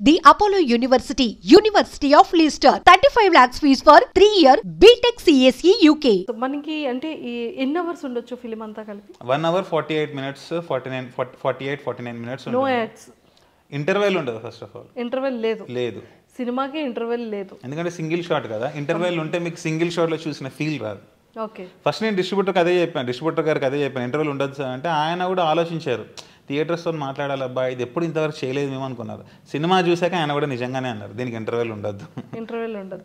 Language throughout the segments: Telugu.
The Apollo University, University of Leicester, 35 lakhs fees for 3-year BTech CSE UK. మనకి అంటే ఎన్ని అవర్స్ ఉండొచ్చు ఫిలిం అంతా కలిపి? 1 hour 48 minutes 49 minutes. No ads, interval ఉండదు. ఫస్ట్ ఆఫ్ ఆల్ ఇంటర్వెల్ లేదు. సినిమాకి ఇంటర్వెల్ లేదు, ఎందుకంటే సింగిల్ షాట్ కదా. ఇంటర్వెల్ ఉంటే మీకు సింగిల్ షాట్ లో చూసిన ఫీల్ రాదు. ఓకే. ఫస్ట్ నేను డిస్ట్రిబ్యూటర్ గారికి అదే చెప్పాను, ఇంటర్వెల్ ఉండదు సార్ అంటే ఆయన కూడా ఆలోచించారు. థియేటర్స్తో మాట్లాడాలి అబ్బా, ఇది ఎప్పుడు ఇంతవరకు చేయలేదు మేము అనుకున్నారు. సినిమా చూసాక ఆయన కూడా నిజంగానే అన్నారు దీనికి ఇంటర్వెల్ ఉండదు,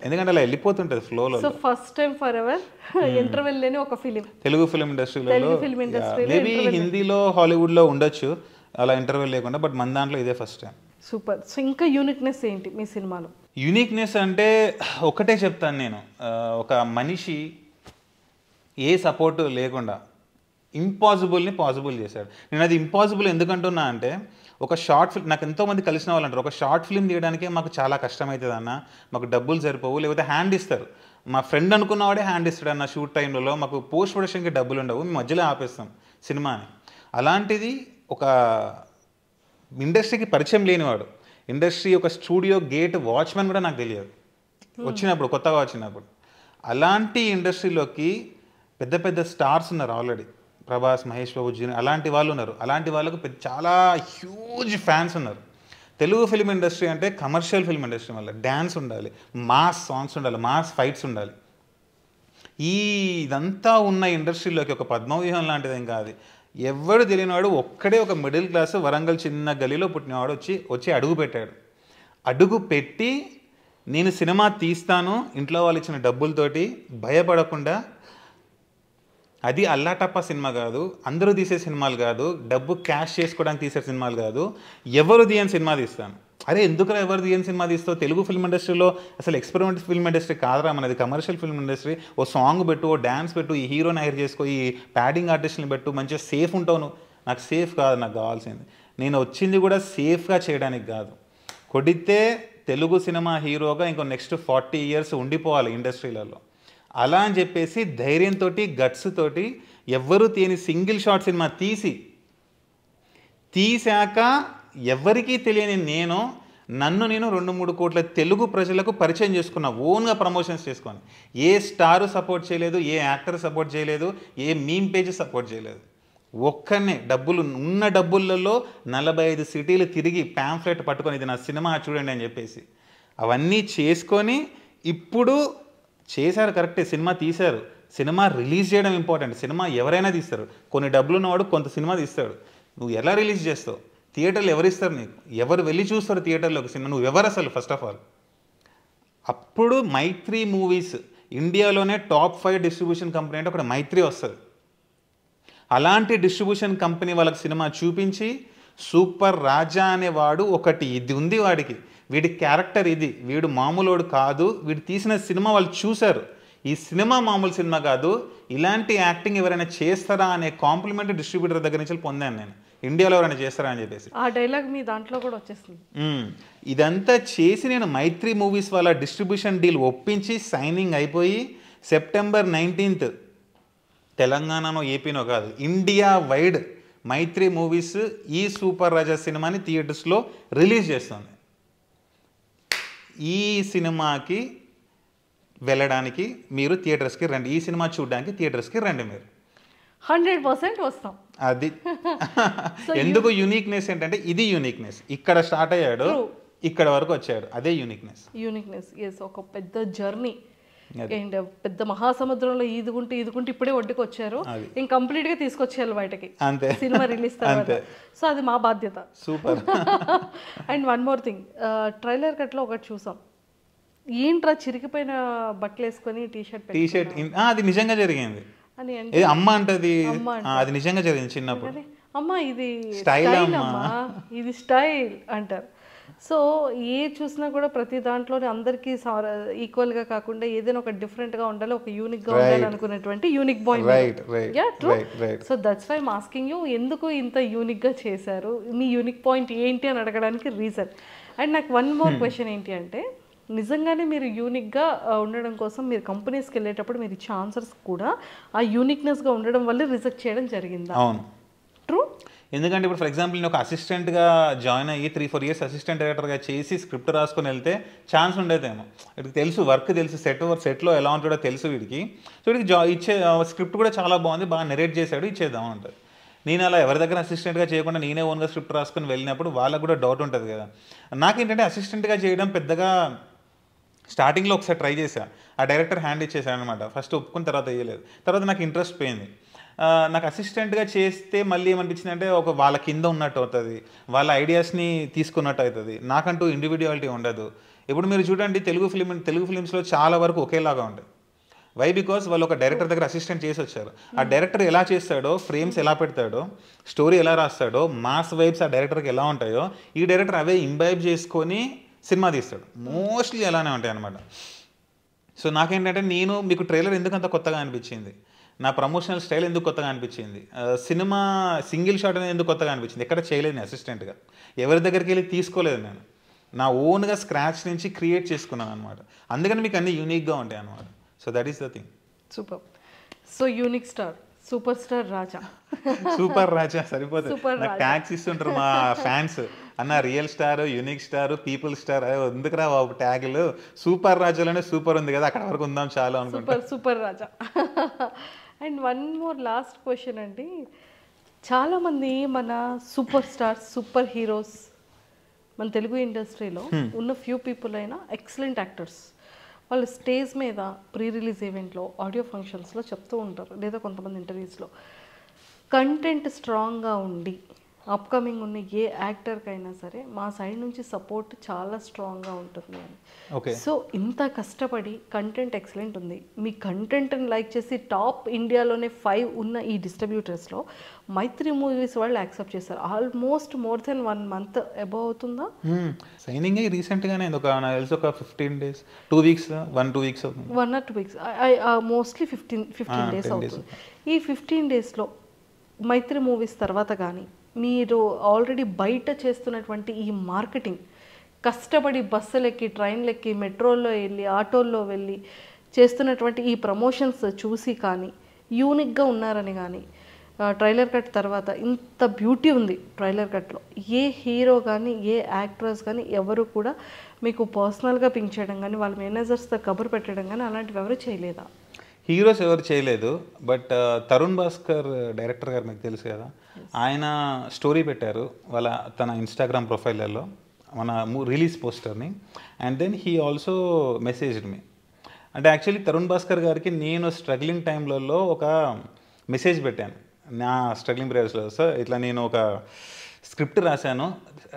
ఎందుకంటే అలా వెళ్ళిపోతుంటది ఫ్లోలో. So first time for ever interval లేని ఒక ఫిలిం తెలుగు ఫిలిం ఇండస్ట్రీలో, మేబీ హిందీలో హాలీవుడ్ లో ఉండొచ్చు అలా ఇంటర్వెల్ లేకుండా, బట్ మన దాంట్లో ఇదే ఫస్ట్ టైం. సూపర్. సో ఇంకా యూనిక్నెస్ ఏంటి మీ సినిమాలో? యూనిక్నెస్ అంటే ఒకటే చెప్తాను నేను, ఒక మనిషి ఏ సపోర్ట్ లేకుండా ఇంపాసిబుల్ని పాసిబుల్ చేశాడు. నేను అది ఇంపాసిబుల్ ఎందుకంటున్నా అంటే, ఒక షార్ట్ ఫిల్మ్, నాకు ఎంతోమంది కలిసిన వాళ్ళు అంటారు ఒక షార్ట్ ఫిల్మ్ తీయడానికే మాకు చాలా కష్టమవుతుంది అన్న, మాకు డబ్బులు సరిపోవు, లేకపోతే హ్యాండ్ ఇస్తారు. మా ఫ్రెండ్ అనుకున్నవాడే హ్యాండ్ ఇస్తాడు అన్న షూట్ టైంలో, మాకు పోస్ట్ ప్రొడక్షన్కి డబ్బులు ఉండవు, మేము మధ్యలో ఆపేస్తాం సినిమాని. అలాంటిది ఒక ఇండస్ట్రీకి పరిచయం లేనివాడు, ఇండస్ట్రీ ఒక స్టూడియో గేట్ వాచ్మెన్ కూడా నాకు తెలియదు వచ్చినప్పుడు, కొత్తగా వచ్చినప్పుడు. అలాంటి ఇండస్ట్రీలోకి పెద్ద పెద్ద స్టార్స్ ఉన్నారు ఆల్రెడీ, ప్రభాస్, మహేష్ బాబు, జూనియర్, అలాంటి వాళ్ళు ఉన్నారు. అలాంటి వాళ్ళకు చాలా హ్యూజ్ ఫ్యాన్స్ ఉన్నారు. తెలుగు ఫిల్మ్ ఇండస్ట్రీ అంటే కమర్షియల్ ఫిల్మ్ ఇండస్ట్రీ వల్ల డ్యాన్స్ ఉండాలి, మాస్ సాంగ్స్ ఉండాలి, మాస్ ఫైట్స్ ఉండాలి. ఇదంతా ఉన్న ఇండస్ట్రీలోకి ఒక పద్మవ్యూహం లాంటిది ఏం కాదు. ఎవడు తెలియనివాడు ఒక్కడే ఒక మిడిల్ క్లాస్ వరంగల్ చిన్న గలీలో పుట్టినవాడు వచ్చి అడుగు పెట్టాడు. అడుగు పెట్టి నేను సినిమా తీస్తాను ఇంట్లో వాళ్ళు ఇచ్చిన డబ్బులతోటి భయపడకుండా, అది అల్లాటప్ప సినిమా కాదు, అందరూ తీసే సినిమాలు కాదు, డబ్బు క్యాష్ చేసుకోవడానికి తీసే సినిమాలు కాదు, ఎవరు తీయని సినిమా తీస్తాను. అరే ఎందుకురా ఎవరు తీయని సినిమా తీస్తావు? తెలుగు ఫిల్మ్ ఇండస్ట్రీలో అసలు ఎక్స్పెరిమెంట్ ఫిల్మ్ ఇండస్ట్రీ కాదురా మనది, కమర్షియల్ ఫిల్మ్ ఇండస్ట్రీ. ఓ సాంగ్ పెట్టు, ఓ డ్యాన్స్ పెట్టు, ఈ హీరోని హైర్ చేసుకో, ఈ ప్యాడింగ్ ఆర్టిస్ట్ని పెట్టు, మంచిగా సేఫ్ ఉంటావు నువ్వు. నాకు సేఫ్ కాదు, నాకు కావాల్సింది, నేను వచ్చింది కూడా సేఫ్గా చేయడానికి కాదు. కొడితే తెలుగు సినిమా హీరోగా ఇంకో నెక్స్ట్ 40 years ఉండిపోవాలి ఇండస్ట్రీలలో. అలా అని చెప్పేసి ధైర్యంతో, గట్స్ తోటి, ఎవ్వరూ తీయని సింగిల్ షాట్ సినిమా తీసాక ఎవరికీ తెలియని నన్ను నేను 2-3 కోట్ల తెలుగు ప్రజలకు పరిచయం చేసుకున్నా, ఓన్గా ప్రమోషన్స్ చేసుకొని. ఏ స్టారు సపోర్ట్ చేయలేదు, ఏ యాక్టర్ సపోర్ట్ చేయలేదు, ఏ మీమ్ పేజ్ సపోర్ట్ చేయలేదు. ఒక్కనే ఉన్న డబ్బులలో 45 సిటీలు తిరిగి ప్యాంఫ్లెట్ పట్టుకొని ఇది నా సినిమా చూడండి అని చెప్పేసి అవన్నీ చేసుకొని ఇప్పుడు చేశారు. కరెక్టే, సినిమా తీశారు. సినిమా రిలీజ్ చేయడం ఇంపార్టెంట్. సినిమా ఎవరైనా తీస్తారు, కొన్ని డబ్బులు ఉన్నవాడు కొంత సినిమా తీస్తాడు. నువ్వు ఎలా రిలీజ్ చేస్తావు? థియేటర్లు ఎవరు ఇస్తారు నీకు? ఎవరు వెళ్ళి చూస్తారు థియేటర్లోకి సినిమా? నువ్వు ఎవరు అసలు ఫస్ట్ ఆఫ్ ఆల్? అప్పుడు మైత్రి మూవీస్ ఇండియాలోనే టాప్ 5 డిస్ట్రిబ్యూషన్ కంపెనీ అంటే ఒకటి మైత్రి వస్తుంది. అలాంటి డిస్ట్రిబ్యూషన్ కంపెనీ వాళ్ళకి సినిమా చూపించి, సూపర్ రాజా అనేవాడు ఒకటి ఇది ఉంది వాడికి, వీడి క్యారెక్టర్ ఇది, వీడు మామూలుడు కాదు, వీడు తీసిన సినిమా వాళ్ళు చూశారు, ఈ సినిమా మామూలు సినిమా కాదు, ఇలాంటి యాక్టింగ్ ఎవరైనా చేస్తారా అనే కాంప్లిమెంట్ డిస్ట్రిబ్యూటర్ దగ్గర నుంచి పొందాను నేను, ఇండియాలో ఎవరైనా చేస్తారా అని చెప్పేసి. ఆ డైలాగ్ మీ దాంట్లో కూడా వచ్చేస్తుంది. ఇదంతా చేసి నేను మైత్రి మూవీస్ వాళ్ళ డిస్ట్రిబ్యూషన్ డీల్ ఒప్పించి సైనింగ్ అయిపోయి September 19th తెలంగాణనో ఏపీనో కాదు, ఇండియా వైడ్ మైత్రి మూవీస్ ఈ సూపర్ రాజా సినిమాని థియేటర్స్లో రిలీజ్ చేస్తుంది. ఈ సినిమాకి వెళ్ళడానికి మీరు థియేటర్స్కి రండి, ఈ సినిమా చూడడానికి థియేటర్స్కి రండి, మీరు 100% వస్తాం. అది ఎందుకు యూనిక్నెస్ ఏంటంటే, ఇది యూనిక్నెస్. ఇక్కడ స్టార్ట్ అయ్యాడు, ఇక్కడ వరకు వచ్చాడు, అదే యూనిక్నెస్. ఎస్, ఒక పెద్ద జర్నీ అండ్ పెద్ద మహాసముద్రంలో ఈదుకుంటూ ఇప్పుడే ఒడ్డుకు వచ్చారు, ఇంక కంప్లీట్ గా తీసుకొచ్చేయాలి బయటకి అంతే సినిమా రిలీజ్ తర్వాత. సో అది మా బాధ్యత. Super. And one more thing, trailer కట్లో ఒకటి చూసాం, ఏంట్రా చిరిగిపోయిన బట్టలు వేసుకొని టీషర్ట్, అది నిజంగా జరిగింది అని అమ్మ అంటది, అది నిజంగా జరిగింది చిన్నప్పుడు. అమ్మ ఇది స్టైల్, అమ్మా ఇది స్టైల్ అంటారు. సో ఏ చూసినా కూడా ప్రతి దాంట్లోనే అందరికీ ఈక్వల్గా కాకుండా ఏదైనా ఒక డిఫరెంట్గా ఉండాలి, ఒక యూనిక్గా ఉండాలి అనుకునేటువంటి unique boy. Yeah true. So that's why I'm asking you, ఎందుకు ఇంత యూనిక్గా చేశారు, మీ యూనిక్ పాయింట్ ఏంటి అని అడగడానికి రీజన్. అండ్ నాకు వన్ మోర్ క్వశ్చన్ ఏంటి అంటే, నిజంగానే మీరు యూనిక్గా ఉండడం కోసం మీరు కంపెనీస్కి వెళ్ళేటప్పుడు మీరు ఇచ్చే ఆన్సర్స్ కూడా ఆ యూనిక్నెస్గా ఉండడం వల్ల రిజెక్ట్ చేయడం జరిగిందా? అవును, ట్రూ. ఎందుకంటే ఇప్పుడు ఫర్ ఎగ్జాంపుల్ నేను ఒక అసిస్టెంట్గా జాయిన్ అయ్యి 3-4 ఇయర్స్ అసిస్టెంట్ డైరెక్టర్గా చేసి స్క్రిప్ట్ రాసుకొని వెళ్తే ఛాన్స్ ఉండేదేమో. వీడికి తెలుసు, వర్క్ తెలుసు, సెట్లో ఎలా ఉంటాడో తెలుసు వీడికి. సో వీడికి ఇచ్చే స్క్రిప్ట్ కూడా చాలా బాగుంది, బాగా నెరేట్ చేశాడు, ఇచ్చేద్దాం అంటారు. నేను అలా ఎవరి దగ్గర అసిస్టెంట్గా చేయకుండా నేనే ఓన్గా స్క్రిప్ట్ రాసుకొని వెళ్ళినప్పుడు వాళ్ళకు కూడా డౌట్ ఉంటుంది కదా. నాకేంటంటే అసిస్టెంట్గా చేయడం పెద్దగా స్టార్టింగ్లో ఒకసారి ట్రై చేశా, ఆ డైరెక్టర్ హ్యాండ్ ఇచ్చేసాను అనమాట. ఫస్ట్ ఒప్పుకున్న తర్వాత వేయలేదు. తర్వాత నాకు ఇంట్రెస్ట్ పోయింది. నాకు అసిస్టెంట్గా చేస్తే మళ్ళీ ఏమనిపించింది అంటే వాళ్ళ కింద ఉన్నట్టు అవుతుంది, వాళ్ళ ఐడియాస్ని తీసుకున్నట్టు అవుతుంది, నాకంటూ ఇండివిజువాలిటీ ఉండదు. ఇప్పుడు మీరు చూడండి తెలుగు ఫిలిమ్స్లో చాలా వరకు ఒకేలాగా ఉంటాయి. వై? బికాస్ వాళ్ళు ఒక డైరెక్టర్ దగ్గర అసిస్టెంట్ చేసి వచ్చారు. ఆ డైరెక్టర్ ఎలా చేస్తాడో, ఫ్రేమ్స్ ఎలా పెడతాడో, స్టోరీ ఎలా రాస్తాడో, మాస్ వైబ్స్ ఆ డైరెక్టర్కి ఎలా ఉంటాయో ఈ డైరెక్టర్ అవే ఇంబైబ్ చేసుకొని సినిమా తీస్తాడు. మోస్ట్లీ అలానే ఉంటాయి అనమాట. సో నాకేంటంటే మీకు ట్రైలర్ ఎందుకు అంత కొత్తగా అనిపించింది, నా ప్రమోషనల్ స్టైల్ ఎందుకు కొత్తగా అనిపించింది, సినిమా సింగిల్ షాట్ అనేది ఎందుకు కొత్తగా అనిపించింది, ఎక్కడ చేయలేదు నేను అసిస్టెంట్గా, ఎవరి దగ్గరికి వెళ్ళి తీసుకోలేదు, నేను నా ఓన్గా స్క్రాచ్ నుంచి క్రియేట్ చేసుకున్నాను అనమాట. అందుకని మీకు అన్నీ యూనిక్గా ఉంటాయి అనమాట. So that is the thing. Super. So unique star, super star Raja. Super Raja సరిపోతుంది. నాకు ట్యాగ్స్ ఇస్తుంటారు మా ఫ్యాన్స్, అన్న real star, unique star, people star, ఎందుకురా బాబు ట్యాగులు, సూపర్ రాజాలోనే సూపర్ ఉంది కదా, అక్కడ వరకు ఉందాం చాలా అనుకుంటా. Super Raja. And one more last question అండి, చాలామంది మన సూపర్ స్టార్స్, సూపర్ హీరోస్ మన తెలుగు ఇండస్ట్రీలో ఉన్న ఫ్యూ పీపుల్ అయినా ఎక్సలెంట్ యాక్టర్స్, వాళ్ళు స్టేజ్ మీద ప్రీ రిలీజ్ ఈవెంట్లో, ఆడియో ఫంక్షన్స్లో చెప్తూ ఉంటారు, లేదా కొంతమంది ఇంటర్వ్యూస్లో, కంటెంట్ స్ట్రాంగ్గా ఉండి అప్కమింగ్ ఉన్న ఏ యాక్టర్కైనా సరే మా సైడ్ నుంచి సపోర్ట్ చాలా స్ట్రాంగ్గా ఉంటుంది అని. సో ఇంత కష్టపడి కంటెంట్ ఎక్సలెంట్ ఉంది, మీ కంటెంట్ని లైక్ చేసి టాప్ ఇండియాలోనే 5 ఉన్న ఈ డిస్ట్రిబ్యూటర్స్లో మైత్రి మూవీస్ వాళ్ళు యాక్సెప్ట్ చేస్తారు. Almost more than 1 month above అవుతుందా సైనింగ్ రీసెంట్గానే, ఒక 15 days 2 weeks 1-2 weeks 1 or 2 weeks mostly 15 days అవుతుంది. ఈ 15 daysలో మైత్రి మూవీస్ తర్వాత కానీ మీరు ఆల్రెడీ బయట చేస్తున్నటువంటి ఈ మార్కెటింగ్, కష్టపడి బస్సులు ఎక్కి, ట్రైన్లు ఎక్కి, మెట్రోల్లో వెళ్ళి, ఆటోల్లో వెళ్ళి చేస్తున్నటువంటి ఈ ప్రమోషన్స్ చూసి కానీ, యూనిక్గా ఉన్నారని కానీ, ట్రైలర్ కట్ తర్వాత ఇంత బ్యూటీ ఉంది ట్రైలర్ కట్లో, ఏ హీరో కానీ ఏ యాక్ట్రెస్ కానీ ఎవరు కూడా మీకు పర్సనల్గా పింక్ చేయడం కానీ, వాళ్ళ మేనేజర్స్తో కబురు పెట్టడం కానీ అలాంటివి ఎవరు చేయలేదా? హీరోస్ ఎవరు చేయలేదు. బట్ తరుణ్ భాస్కర్ డైరెక్టర్ గారు మీకు తెలుసు కదా, ఆయన స్టోరీ పెట్టారు తన ఇన్స్టాగ్రామ్ ప్రొఫైల్లో మన రిలీజ్ పోస్టర్ని. And then he also messaged me. అంటే యాక్చువల్లీ తరుణ్ భాస్కర్ గారికి నేను స్ట్రగ్లింగ్ టైంలలో ఒక మెసేజ్ పెట్టాను నా స్ట్రగ్లింగ్ పీరియడ్స్లో. సో ఇట్లా నేను ఒక స్క్రిప్ట్ రాశాను,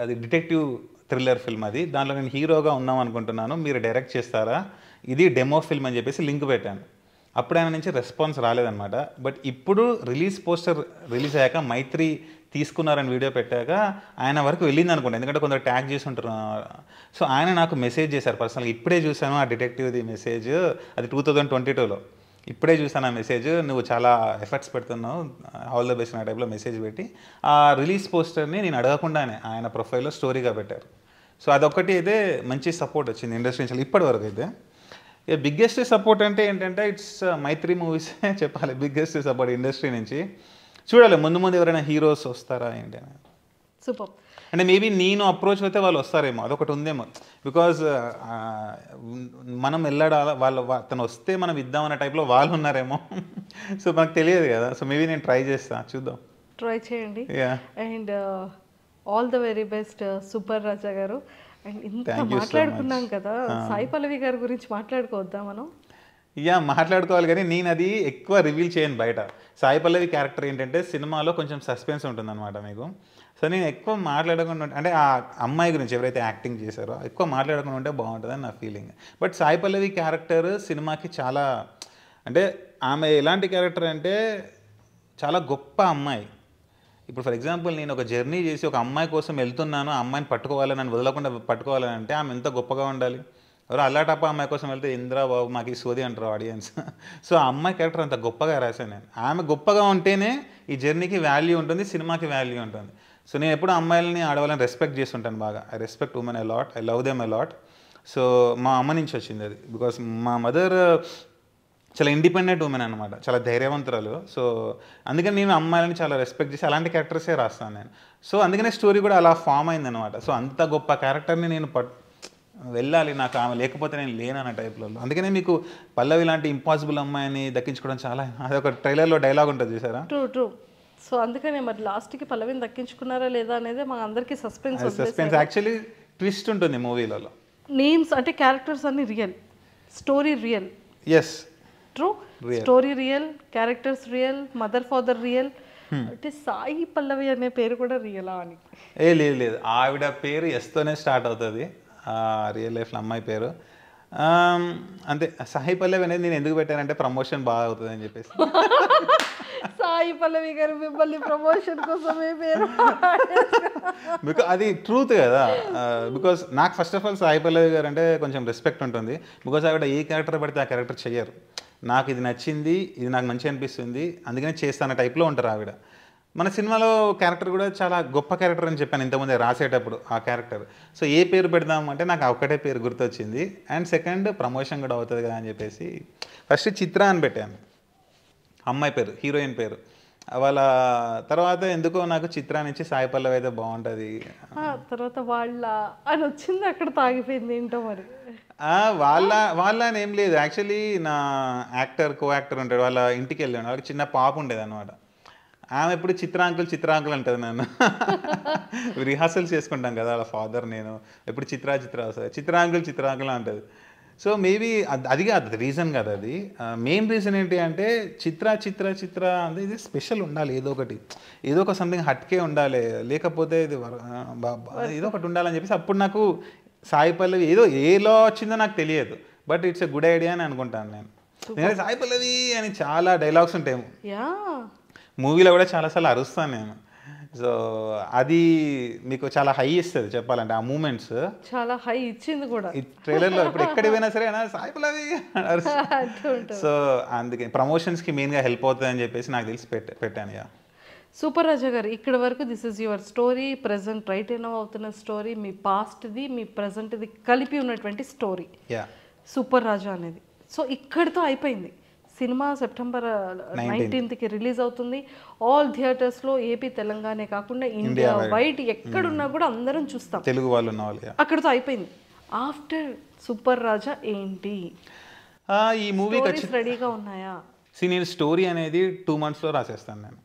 అది డిటెక్టివ్ థ్రిల్లర్ ఫిల్మ్, అది దాంట్లో నేను హీరోగా ఉన్నాం అనుకుంటున్నాను, మీరు డైరెక్ట్ చేస్తారా, ఇది డెమో ఫిల్మ్ అని చెప్పేసి లింక్ పెట్టాను. అప్పుడు ఆయన నుంచి రెస్పాన్స్ రాలేదన్నమాట. బట్ ఇప్పుడు పోస్టర్ రిలీజ్ అయ్యాక మైత్రి తీసుకున్నారని వీడియో పెట్టాక ఆయన వరకు వెళ్ళింది అనుకోండి, ఎందుకంటే కొందరు ట్యాగ్ చేసి ఉంటారు. సో ఆయన నాకు మెసేజ్ చేశారు పర్సనల్గా, ఇప్పుడే చూశాను ఆ డిటెక్టివ్ది మెసేజ్, అది 2022లో ఇప్పుడే చూసాను ఆ మెసేజ్, నువ్వు చాలా ఎఫర్ట్స్ పెడుతున్నావు, ఆల్ ద బెస్ట్ నా టైప్లో మెసేజ్ పెట్టి ఆ రిలీజ్ పోస్టర్ని నేను అడగకుండానే ఆయన ప్రొఫైల్లో స్టోరీగా పెట్టారు. సో అదొక్కటి అయితే మంచి సపోర్ట్ వచ్చింది ఇండస్ట్రీ నుంచి ఇప్పటి వరకు అయితే. బిగ్గెస్ట్ సపోర్ట్ అంటే ఏంటంటే ఇట్స్ మైత్రి మూవీస్ చెప్పాలి, బిగ్గెస్ట్ సపోర్ట్ ఇండస్ట్రీ నుంచి. చూడాలి ముందు ముందు ఎవరైనా హీరోస్ వస్తారా ఏంటి అని. సూపర్. అంటే మేబీ నేను అప్రోచ్ అయితే వాళ్ళు వస్తారేమో, అదొకటి ఉందేమో. బికాజ్ మనం వెళ్ళాడా తను వస్తే మనం ఇద్దామన్న టైప్లో వాళ్ళు ఉన్నారేమో. సో మనకు తెలియదు కదా. సో మేబీ నేను ట్రై చేస్తాను, చూద్దాం. ట్రై చేయండి. And all the very best super Raja గారు. అండ్ ఇంత మాట్లాడుకున్నాం కదా, సాయి పల్లవి గారి గురించి మాట్లాడుకోవద్దా మనం? మాట్లాడుకోవాలి, కానీ నేను అది ఎక్కువ రివీల్ చేయను బయట. సాయి పల్లవి క్యారెక్టర్ ఏంటంటే సినిమాలో కొంచెం సస్పెన్స్ ఉంటుందన్నమాట మీకు. సో నేను ఎక్కువ మాట్లాడకుండా అంటే ఆ అమ్మాయి గురించి ఎవరైతే యాక్టింగ్ చేశారో ఎక్కువ మాట్లాడకుండా ఉంటే బాగుంటుందని నా feeling. But Sai Pallavi character సినిమాకి చాలా, అంటే ఆమె ఎలాంటి క్యారెక్టర్ అంటే చాలా గొప్ప అమ్మాయి. ఇప్పుడు ఫర్ ఎగ్జాంపుల్ నేను ఒక జర్నీ చేసి ఒక అమ్మాయి కోసం వెళ్తున్నాను, ఆ అమ్మాయిని పట్టుకోవాలని, నన్ను వదలకుండా పట్టుకోవాలని అంటే ఆమె ఎంత గొప్పగా ఉండాలి. ఎవరు అల్లాటప్ప అమ్మాయి కోసం వెళ్తే ఇంద్రా బాబు మాకు ఈ సోది అంటారు ఆడియన్స్. సో ఆ అమ్మాయి క్యారెక్టర్ అంత గొప్పగా రాశాను నేను. ఆమె గొప్పగా ఉంటేనే ఈ జర్నీకి వాల్యూ ఉంటుంది, సినిమాకి వాల్యూ ఉంటుంది. సో నేను ఎప్పుడు అమ్మాయిలని ఆడవాళ్ళని రెస్పెక్ట్ చేస్తుంటాను బాగా. I respect women a lot, I love them a lot. So మా అమ్మ నుంచి వచ్చింది అది. బికాస్ మా మదర్ చాలా ఇండిపెండెంట్ ఉమెన్ అనమాట, చాలా ధైర్యవంతురాలు. సో అందుకని నేను అమ్మాయిలని చాలా రెస్పెక్ట్ చేసి అలాంటి క్యారెక్టర్సే రాస్తాను నేను. సో అందుకనే స్టోరీ కూడా అలా ఫామ్ అయిందనమాట. సో అంత గొప్ప క్యారెక్టర్ని నేను వెళ్ళాలి, నాకు ఆమె లేకపోతే నేను లేనన్న టైప్లో. అందుకనే మీకు పల్లవి లాంటి ఇంపాసిబుల్ అమ్మాయిని దక్కించుకోవడం చాలా, అదొక ట్రైలర్లో డైలాగ్ ఉంటుంది చూసారా. ట్రూ. సో అందుకనే మరి లాస్ట్కి పల్లవిని దక్కించుకున్నారా లేదా అనేది మా అందరికీ సస్పెన్స్. యాక్చువల్లీ ట్విస్ట్ ఉంటుంది మూవీలలో. నేమ్స్ అంటే క్యారెక్టర్స్ అన్ని real, story real. Yes, true. Story real, characters real, mother father real. అంటే సాయి పల్లవి అనే పేరు కూడా రియలా అని? లేదు, ఆవిడ పేరు ఎస్తోనే స్టార్ట్ అవుతుంది, రియల్ లైఫ్లో అమ్మాయి పేరు. అంతే. సాయి పల్లవి అనేది నేను ఎందుకు పెట్టానంటే ప్రమోషన్ బాగా అవుతుంది అని చెప్పేసి. సాయి పల్లవి గారు మిమ్మల్ని ప్రమోషన్ కోసమే పేరు. బికాజ్ అది ట్రూత్ కదా. బికాజ్ నాకు first of all Sai Pallavi గారు అంటే కొంచెం రెస్పెక్ట్ ఉంటుంది. బికాజ్ ఆవిడ ఏ క్యారెక్టర్ పడితే ఆ క్యారెక్టర్ చెయ్యరు. నాకు ఇది నచ్చింది, ఇది నాకు మంచి అనిపిస్తుంది, అందుకనే చేస్తాను టైప్లో ఉంటారు ఆవిడ. మన సినిమాలో క్యారెక్టర్ కూడా చాలా గొప్ప క్యారెక్టర్ అని చెప్పాను ఇంతకుముందే రాసేటప్పుడు ఆ క్యారెక్టర్. సో ఏ పేరు పెడదామంటే నాకు ఒక్కటే పేరు గుర్తొచ్చింది. అండ్ సెకండ్ ప్రమోషన్ కూడా అవుతుంది కదా అని చెప్పేసి ఫస్ట్ చిత్ర అని పెట్టాను, అమ్మాయి పేరు, హీరోయిన్ పేరు. వాళ్ళ తర్వాత ఎందుకో నాకు చిత్ర నుంచి సాయి పల్లవి అయితే బాగుంటుంది. తర్వాత వాళ్ళ అని వచ్చింది, అక్కడ తాగిపోయింది ఏంటో మరి. వాళ్ళ అని ఏం లేదు. యాక్చువల్లీ నా కో యాక్టర్ ఉంటాడు, వాళ్ళ ఇంటికి వెళ్ళాను. వాళ్ళకి చిన్న పాప ఉండేది అనమాట. ఆమె ఎప్పుడు చిత్రాంకుల్ అంటుంది నన్ను. రిహార్సల్స్ చేసుకుంటాం కదా వాళ్ళ ఫాదర్ నేను, ఎప్పుడు చిత్ర వస్తుంది, చిత్రాంకుల్ అంటుంది. సో మేబీ అది కాదు రీజన్ కదా, అది మెయిన్ రీజన్ ఏంటి అంటే చిత్ర అంటే ఇది స్పెషల్ ఉండాలి, ఏదో ఒక సంథింగ్ హట్కే ఉండాలి, లేకపోతే ఇది ఏదో ఒకటి ఉండాలని చెప్పేసి అప్పుడు నాకు సాయి పల్లవి ఏలో వచ్చిందో నాకు తెలియదు, but it's a good idea అని అనుకుంటాను నేను. సాయి పల్లవి అని చాలా డైలాగ్స్ ఉంటాయి మూవీలో కూడా చాలాసార్లు అరుస్తాను నేను. సో అది మీకు చాలా హై ఇస్తుంది చెప్పాలంటే, ఆ మూమెంట్స్ చాలా హై ఇచ్చింది కూడా ఈ ట్రైలర్లో. ఇప్పుడు ఎక్కడికి పోయినా సరే సాయి పల్లవి. సో అందుకే ప్రమోషన్స్కి మెయిన్గా హెల్ప్ అవుతుంది అని చెప్పేసి నాకు తెలిసి పెట్టాను. సూపర్ రాజా గారు, ఇక్కడ వరకు this is your story, present write ఎనో అవుతున్న స్టోరీ, మీ పాస్ట్ది మీ ప్రజెంట్ది కలిపి ఉన్నటువంటి స్టోరీ సూపర్ రాజా అనేది. సో ఇక్కడితో అయిపోయింది. సినిమా సెప్టెంబర్ 19కి రిలీజ్ అవుతుంది. ఆల్ థియేటర్స్లో, ఏపీ తెలంగాణ కాకుండా ఇండియా వైడ్ ఎక్కడున్నా కూడా అందరం చూస్తాం, తెలుగు వాళ్ళు. అక్కడితో అయిపోయింది. ఆఫ్టర్ సూపర్ రాజా ఏంటి ఈ మూవీ రెడీగా ఉన్నాయా? నేను స్టోరీ అనేది 2 monthsలో రాసేస్తాను నేను.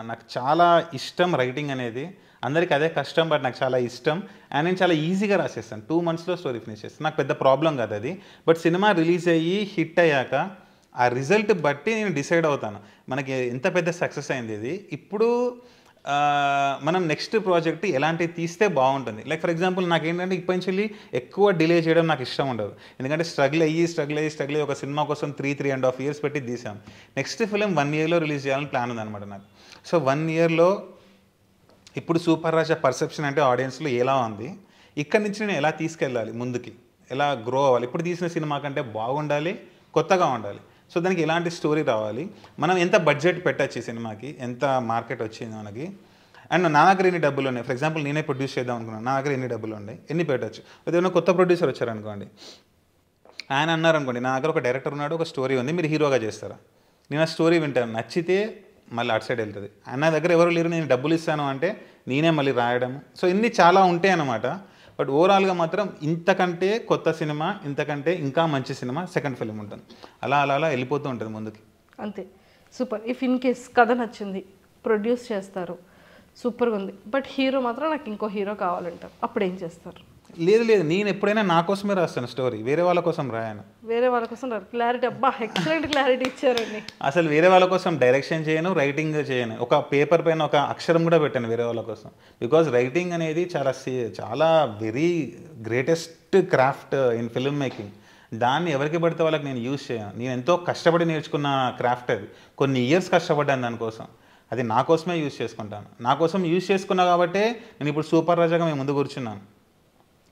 నాకు చాలా ఇష్టం రైటింగ్ అనేది. అందరికీ అదే కష్టం, బట్ నాకు చాలా ఇష్టం. అండ్ నేను చాలా ఈజీగా రాసేస్తాను. 2 monthsలో స్టోరీ ఫినిష్ చేస్తాను. నాకు పెద్ద ప్రాబ్లం కాదు అది. బట్ సినిమా రిలీజ్ అయ్యి హిట్ అయ్యాక ఆ రిజల్ట్ బట్టి నేను డిసైడ్ అవుతాను మనకి ఎంత పెద్ద సక్సెస్ అయింది ఇది. ఇప్పుడు మనం నెక్స్ట్ ప్రాజెక్ట్ ఎలాంటివి తీస్తే బాగుంటుంది. లైక్ ఫర్ ఎగ్జాంపుల్ నాకు ఏంటంటే ఇప్పటించి ఎక్కువ డిలే చేయడం నాకు ఇష్టం ఉండదు. ఎందుకంటే స్ట్రగుల్ అయ్యి ఒక సినిమా కోసం 3.5 years పెట్టి తీసాం. నెక్స్ట్ ఫిలిం 1 yearలో రిలీజ్ చేయాలని ప్లాన్ ఉందన్నమాట నాకు. సో 1 yearలో ఇప్పుడు సూపర్ రాజా పర్సెప్షన్ అంటే ఆడియన్స్లో ఎలా ఉంది, ఇక్కడి నుంచి నేను ఎలా తీసుకెళ్ళాలి ముందుకి, ఎలా గ్రో అవ్వాలి, ఇప్పుడు తీసిన సినిమా కంటే బాగుండాలి, కొత్తగా ఉండాలి. సో దానికి ఎలాంటి స్టోరీ రావాలి, మనం ఎంత బడ్జెట్ పెట్టచ్చు ఈ సినిమాకి, ఎంత మార్కెట్ వచ్చింది మనకి, అండ్ నా దగ్గర ఎన్ని డబ్బులు ఉన్నాయి. ఫర్ ఎగ్జాంపుల్ నేనే ప్రొడ్యూస్ చేద్దాం అనుకున్నాను, నా దగ్గర ఎన్ని డబ్బులు ఉన్నాయి, ఎన్ని పెట్టచ్చు. ఏదైనా కొత్త ప్రొడ్యూసర్ వచ్చారనుకోండి, ఆయన అన్నారనుకోండి నా దగ్గర ఒక డైరెక్టర్ ఉన్నాడు, ఒక స్టోరీ ఉంది, మీరు హీరోగా చేస్తారా, నేను ఆ స్టోరీ వింటాను, నచ్చితే మళ్ళీ అటు సైడ్ వెళ్తుంది. నా దగ్గర ఎవరు లేరు, నేను డబ్బులు ఇస్తాను అంటే నేనే మళ్ళీ రాయడం. సో ఇన్ని చాలా ఉంటాయి అన్నమాట. బట్ ఓవరాల్గా మాత్రం ఇంతకంటే కొత్త సినిమా, ఇంతకంటే ఇంకా మంచి సినిమా సెకండ్ ఫిలిం ఉంటుంది. అలా వెళ్ళిపోతూ ఉంటుంది ముందుకి. అంతే. సూపర్. ఇఫ్ ఇన్ కేస్ కథ నచ్చింది, ప్రొడ్యూస్ చేస్తారు, సూపర్గా ఉంది, బట్ హీరో మాత్రం నాకు ఇంకో హీరో కావాలంటారు, అప్పుడు ఏం చేస్తారు? లేదు నేను ఎప్పుడైనా నా కోసమే రాస్తాను స్టోరీ, వేరే వాళ్ళ కోసం రాయను. వేరే వాళ్ళ కోసం క్లారిటీ, అబ్బా ఎక్సలెంట్ క్లారిటీ ఇచ్చారండి. అసలు వేరే వాళ్ళ కోసం డైరెక్షన్ చేయను, రైటింగ్ చేయను, ఒక పేపర్ పైన ఒక అక్షరం కూడా పెట్టాను వేరే వాళ్ళ కోసం. బికాజ్ రైటింగ్ అనేది చాలా very greatest craft in film making. దాన్ని ఎవరికి పడితే వాళ్ళకి నేను యూజ్ చేయను. నేను ఎంతో కష్టపడి నేర్చుకున్న క్రాఫ్ట్ అది, కొన్ని ఇయర్స్ కష్టపడ్డాను దానికోసం. అది నా కోసమే యూజ్ చేసుకుంటాను. నా కోసం యూజ్ చేసుకున్నా కాబట్టే నేను ఇప్పుడు సూపర్ రాజాగా మేము ముందు కూర్చున్నాను.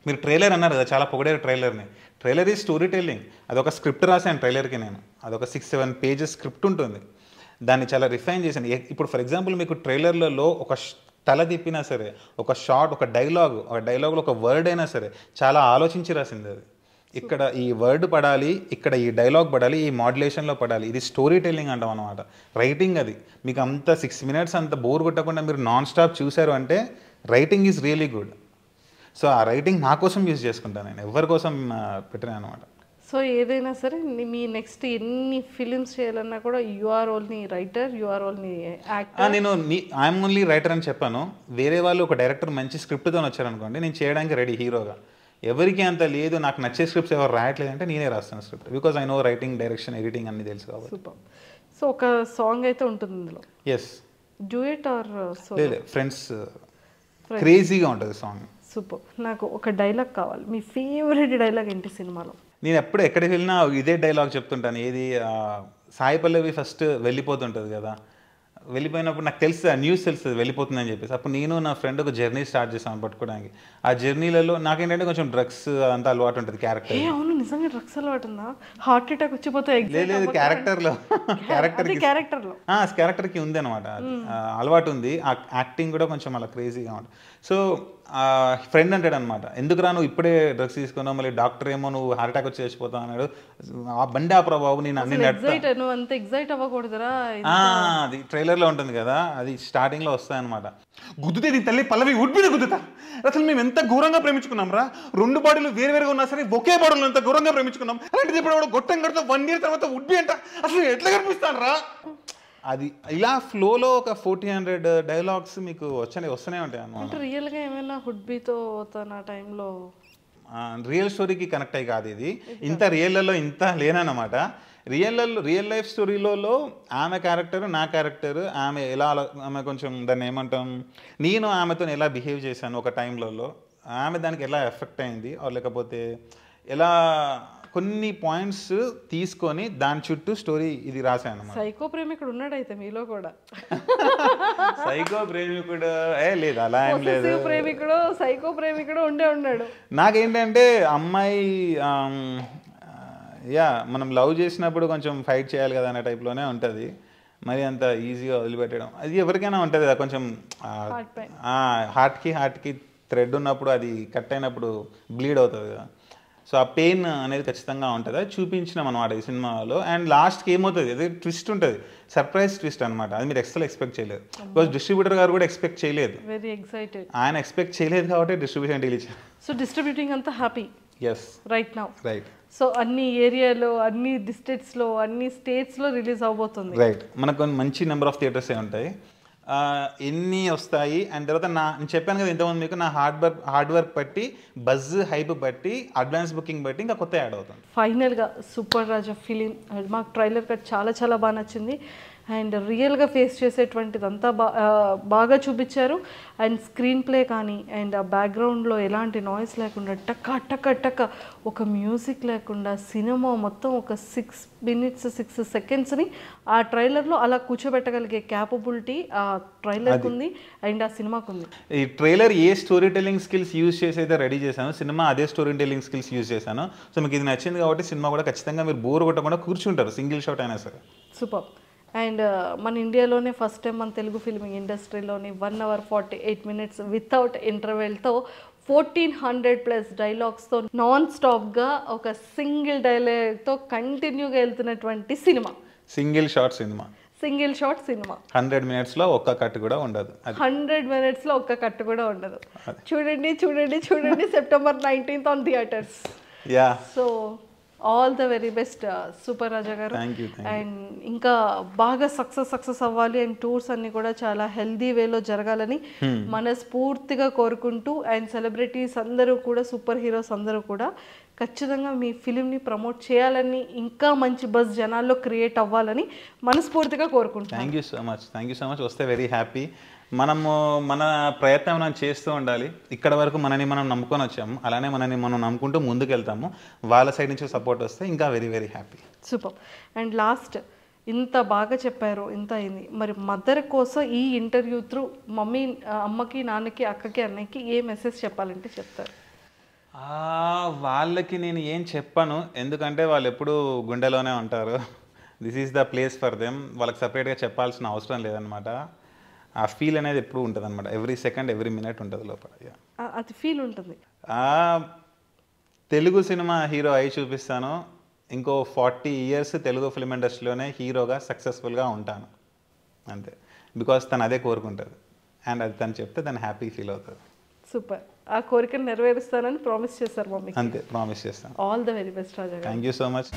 మీరు ట్రైలర్ అన్నారు కదా, చాలా పొగిడారు ట్రైలర్ని. ట్రైలర్ ఈ స్టోరీ టెల్లింగ్. అదొక స్క్రిప్ట్ రాశాను ట్రైలర్కి నేను. అదొక 6-7 pages స్క్రిప్ట్ ఉంటుంది. దాన్ని చాలా రిఫైన్ చేశాను. ఇప్పుడు ఫర్ ఎగ్జాంపుల్ మీకు ట్రైలర్లలో ఒక తల తిప్పినా సరే, ఒక షార్ట్, ఒక డైలాగ్లో ఒక వర్డ్ అయినా సరే చాలా ఆలోచించి రాసింది అది. ఇక్కడ ఈ వర్డ్ పడాలి, ఇక్కడ ఈ డైలాగ్ పడాలి, ఈ మాడ్యులేషన్లో పడాలి. ఇది స్టోరీ టెల్లింగ్ అంటాం అనమాట. రైటింగ్ అది మీకు అంత 6 minutes అంత బోర్ కొట్టకుండా మీరు నాన్ స్టాప్ చూశారు అంటే writing is really good. So ఆ రైటింగ్ నా కోసం యూజ్ చేసుకుంటాను, నేను ఎవరి కోసం పెట్టినా అనమాట. సో ఏదైనా సరే మీ నెక్స్ట్ ఎన్ని ఫిలిమ్స్ చేయాలన్నా కూడా you are only writer, you are only actor. నేను ఐఎమ్ ఓన్లీ రైటర్ అని చెప్పాను. వేరే వాళ్ళు ఒక డైరెక్టర్ మంచి స్క్రిప్ట్తో వచ్చారనుకోండి, నేను చేయడానికి రెడీ హీరోగా. ఎవరికి అంత లేదు, నాకు నచ్చే స్క్రిప్ట్స్ ఎవరు రాయట్లేదు అంటే నేనే రాస్తాను script, because I know writing, direction, editing అన్ని తెలుసు కాబట్టి. సూపర్. సో ఒక సాంగ్ అయితే ఉంటుంది ఇందులో. ఎస్. డ్యూయట్ ఆర్ లేదు, ఫ్రెండ్స్, క్రేజీగా ఉంటుంది సాంగ్. సూపర్. నాకు ఒక డైలాగ్ కావాలి, మీ ఫేవరెట్ డైలాగ్ ఏంటి సినిమాలో? నేను ఎప్పుడు ఎక్కడికి వెళ్ళినా ఇదే డైలాగ్ చెప్తుంటాను. ఏది సాయి పల్లవి ఫస్ట్ వెళ్ళిపోతుంటుంది కదా, వెళ్ళిపోయినప్పుడు నాకు తెలుసు, ఆ న్యూస్ తెలుస్తుంది వెళ్ళిపోతుందని చెప్పేసి. అప్పుడు నేను నా ఫ్రెండ్ ఒక జర్నీ స్టార్ట్ చేసాను పట్టుకోవడానికి. ఆ జర్నీలలో నాకేంటంటే కొంచెం డ్రగ్స్ అంతా అలవాటు ఉంటుంది క్యారెక్టర్. అవును, నిజంగా డ్రగ్స్ అలవాటు ఉందా? హార్ట్ అటాక్ వచ్చిపోతే లేదు, క్యారెక్టర్లో క్యారెక్టర్కి ఉంది అనమాట, అలవాటు ఉంది. ఆ యాక్టింగ్ కూడా కొంచెం అలా క్రేజీగా ఉంటుంది. సో ఫ్రెండ్ అంటాడు అనమాట, ఎందుకురా నువ్వు ఇప్పుడే డ్రగ్స్ తీసుకున్నావు, మళ్ళీ డాక్టర్ ఏమో నువ్వు హార్ట్ అటాక్ వచ్చి చచ్చిపోతావు అన్నాడు. ఆ బండి ఆపరా బాబు, నేను అన్ని అంత ఎగ్జైట్ అవ్వకూడదురా. అది ట్రైలర్లో ఉంటుంది కదా, అది స్టార్టింగ్లో వస్తాయి అనమాట. గుద్దుతే నీ తల్లి పల్లవి ఉడ్బిన గుద్దుతా, అసలు మేము ఎంత ఘోరంగా ప్రేమించుకున్నాం రా, 2 బాడీలు వేరువేరుగా ఉన్నా సరే ఒకే బాడీలో ఎంత ఘోరంగా ప్రేమించుకున్నాం. అలాంటిది ఇప్పుడు గొట్టం కడితే 1 year తర్వాత ఉడ్బి అంట, అసలు ఎట్లా కనిపిస్తాను రా. అది ఇలా ఫ్లోలో ఒక 1400 డైలాగ్స్ మీకు వస్తూనే ఉంటాయి అన్నమాట. రియల్గా ఏమైనా హుడ్బీతో తన టైంలో రియల్ స్టోరీకి కనెక్ట్ అయ్యి కాదు ఇది, ఇంత రియల్లో ఇంత లేనన్నమాట. రియల్ లైఫ్ స్టోరీలో ఆమె క్యారెక్టర్, నా క్యారెక్టర్, ఆమె కొంచెం దాన్ని ఏమంటాం, నేను ఆమెతో ఎలా బిహేవ్ చేశాను ఒక టైంలలో, ఆమె దానికి ఎలా ఎఫెక్ట్ అయింది, లేకపోతే ఎలా కొన్ని పాయింట్స్ తీసుకొని దాని చుట్టూ స్టోరీ ఇది రాశాను. సైకో ప్రేమికుడు ఉన్నాడు అయితే మీలో కూడా? సైకో ప్రేమికుడు లేదు, అలా ఏం లేదు. సైకో ప్రేమికుడు ఉన్నాడు. నాకేంటంటే అమ్మాయి మనం లవ్ చేసినప్పుడు కొంచెం ఫైట్ చేయాలి కదా అనే టైప్లోనే ఉంటుంది. మరి అంత ఈజీగా వదిలిపెట్టడం అది ఎవరికైనా ఉంటుంది కదా, కొంచెం హార్ట్కి థ్రెడ్ ఉన్నప్పుడు అది కట్ అయినప్పుడు బ్లీడ్ అవుతుంది కదా. సో ఆ పెయిన్ అనేది ఖచ్చితంగా ఉంటుంది, అది చూపించినాం అనమాట ఈ సినిమాలో. అండ్ లాస్ట్కి ఏమవుతుంది, అది ట్విస్ట్ ఉంటుంది, సర్ప్రైజ్ ట్విస్ట్ అనమాట. అది మీరు ఎక్స్పెక్ట్ చేయలేదు, బికాజ్ డిస్ట్రిబ్యూటర్ గారు కూడా ఎక్స్పెక్ట్ చేయలేదు. Very excited. ఆయన ఎక్స్పెక్ట్ చేయలేదు కాబట్టి డిస్ట్రిబ్యూషన్ డీల్ ఇచ్చారు. సో డిస్ట్రిబ్యూటింగ్ అంతా happy. Yes, right now. Right. So అన్ని ఏరియాలో, అన్ని డిస్ట్రిక్ట్స్లో, అన్ని స్టేట్స్లో రిలీజ్ అవబోతుంది. రైట్. మనకు మంచి నెంబర్ ఆఫ్ థియేటర్స్ ఉంటాయి, ఎన్ని వస్తాయి. అండ్ తర్వాత నేను చెప్పాను కదా ఇంతకుముందు మీకు, నా హార్డ్ వర్క్ బట్టి, బజ్ హైప్ బట్టి, అడ్వాన్స్ బుకింగ్ బట్టి ఇంకా కొత్త యాడ్ అవుతుంది. ఫైనల్గా సూపర్ రాజా ఫిలిం మాకు ట్రైలర్ కట్ చాలా చాలా బాగా నచ్చింది. అండ్ రియల్గా ఫేస్ చేసేటువంటిదంతా బాగా చూపించారు. అండ్ స్క్రీన్ ప్లే కానీ, అండ్ ఆ బ్యాక్గ్రౌండ్లో ఎలాంటి నాయిస్ లేకుండా, టక్క టక్క టక్క ఒక మ్యూజిక్ లేకుండా సినిమా మొత్తం ఒక 6 minutes 6 secondsని ఆ ట్రైలర్లో అలా కూర్చోబెట్టగలిగే క్యాపబిలిటీ ఆ ట్రైలర్కి ఉంది అండ్ ఆ సినిమాకు ఉంది. ఈ ట్రైలర్ ఏ స్టోరీ టెల్లింగ్ స్కిల్స్ యూజ్ చేసి అయితే రెడీ చేశాను, సినిమా అదే స్టోరీ టెల్లింగ్ స్కిల్స్ యూజ్ చేశాను. సో మీకు ఇది నచ్చింది కాబట్టి సినిమా కూడా ఖచ్చితంగా మీరు బోర్ కొట్టకుండా కూర్చుంటారు, సింగిల్ షాట్ అయినా సరే. సూపర్. అండ్ మన ఇండియాలోనే ఫస్ట్ టైం మన తెలుగు ఫిల్మింగ్ ఇండస్ట్రీలోని 1 hour 48 minutes వితౌట్ ఇంటర్వెల్తో 1400+ డైలాగ్స్తో నాన్ స్టాప్గా ఒక సింగిల్ డైలాగ్తో కంటిన్యూగా వెళ్తున్నటువంటి సినిమా. సింగిల్ షాట్ సినిమా. 100 minutesలో ఒక్క కట్ కూడా ఉండదు. 100 minutesలో ఒక్క కట్ కూడా ఉండదు. చూడండి September 19th on theatres. Yeah. So all the very best super Raja గారు. అండ్ ఇంకా బాగా సక్సెస్ అవ్వాలి, అండ్ టూర్స్ అన్ని కూడా చాలా హెల్దీ వేలో జరగాలని మనస్ఫూర్తిగా కోరుకుంటూ, అండ్ సెలబ్రిటీస్ అందరూ కూడా, సూపర్ హీరోస్ అందరూ కూడా ఖచ్చితంగా మీ ఫిలింని ప్రమోట్ చేయాలని, ఇంకా మంచి బజ్ జనాల్లో క్రియేట్ అవ్వాలని మనస్ఫూర్తిగా కోరుకుంటున్నాను. Thank you so much. వస్తే వెరీ హ్యాపీ. మనము మన ప్రయత్నం మనం చేస్తూ ఉండాలి. ఇక్కడ వరకు మనని మనం నమ్ముకొని వచ్చాము, అలానే మనని మనం నమ్ముకుంటూ ముందుకు వెళ్తాము. వాళ్ళ సైడ్ నుంచి సపోర్ట్ వస్తే ఇంకా very happy. Super. And last, ఇంత బాగా చెప్పారు, ఇంత అయింది, మరి మదర్ కోసం ఈ ఇంటర్వ్యూ త్రూ అమ్మకి, నాన్నకి, అక్కకి, అన్నయ్యకి ఏ మెసేజ్ చెప్పాలంటే చెప్తారు? వాళ్ళకి నేను ఏం చెప్పను, ఎందుకంటే వాళ్ళు ఎప్పుడు గుండెలోనే ఉంటారు. This is the place for them. వాళ్ళకి సపరేట్గా చెప్పాల్సిన అవసరం లేదనమాట. ఆ ఫీల్ అనేది ఎప్పుడు ఉంటుంది అనమాట, ఎవ్రీ సెకండ్ ఎవ్రీ మినిట్ ఉంటుంది లోపల. అది ఫీల్ ఉంటుంది. తెలుగు సినిమా హీరో అయి చూపిస్తాను, ఇంకో 40 years తెలుగు ఫిల్మ్ ఇండస్ట్రీలోనే హీరోగా సక్సెస్ఫుల్గా ఉంటాను అంతే. బికాస్ తను అదే కోరుకుంటుంది, అండ్ అది తను చెప్తే తను హ్యాపీ ఫీల్ అవుతుంది. సూపర్. ఆ కోరికను నెరవేరుస్తానని ప్రామిస్ చేశారు మమ్మీ. అంతే, ప్రామిస్ చేస్తాను. ఆల్ ద వెరీ బెస్ట్ రాజా గారు. Thank you so much.